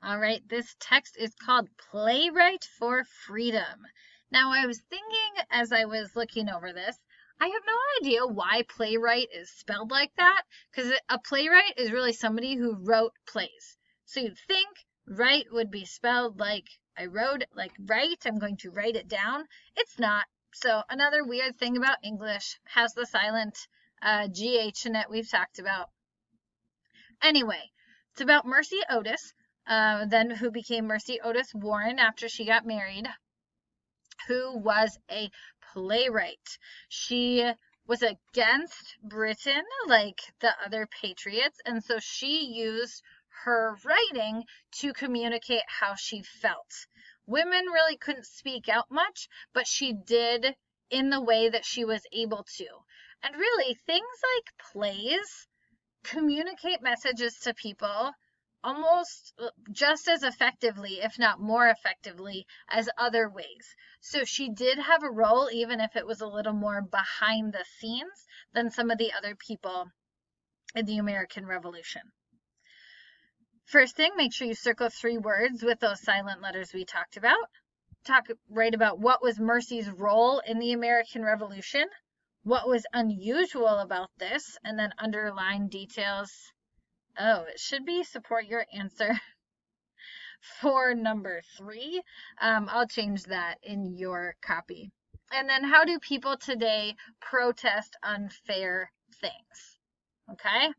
All right, this text is called Playwright for Freedom. Now, I was thinking as I was looking over this, I have no idea why playwright is spelled like that, because a playwright is really somebody who wrote plays. So you'd think write would be spelled like I wrote, like write, I'm going to write it down. It's not. So another weird thing about English has the silent GH in it we've talked about. Anyway, it's about Mercy Otis, then who became Mercy Otis Warren after she got married, who was a playwright. She was against Britain, like the other patriots, and so she used her writing to communicate how she felt. Women really couldn't speak out much, but she did in the way that she was able to. And really, things like plays communicate messages to people almost just as effectively, if not more effectively, as other ways. So she did have a role, even if it was a little more behind the scenes than some of the other people in the American Revolution. First thing, make sure you circle 3 words with those silent letters we talked about. Write about what was Mercy's role in the American Revolution, what was unusual about this, and then underline details. Oh, it should be support your answer for number 3. I'll change that in your copy. And then how do people today protest unfair things? Okay.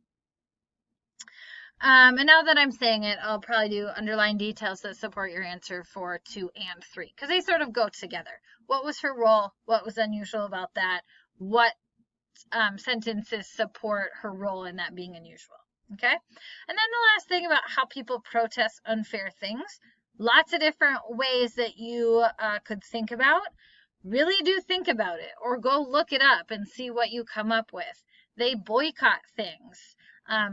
And now that I'm saying it, I'll probably do underline details that support your answer for 2 and 3, because they sort of go together. What was her role? What was unusual about that? What sentences support her role in that being unusual? Okay. And then the last thing about how people protest unfair things, lots of different ways that you could think about. Really do think about it, or go look it up and see what you come up with. They boycott things,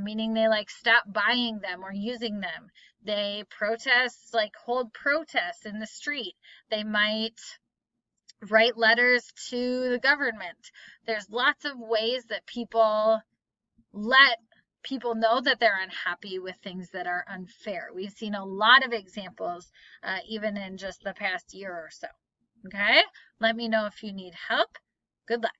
meaning they like stop buying them or using them. They protest, like hold protests in the street. They might write letters to the government. There's lots of ways that people let people know that they're unhappy with things that are unfair. We've seen a lot of examples, even in just the past year or so. Okay? Let me know if you need help. Good luck.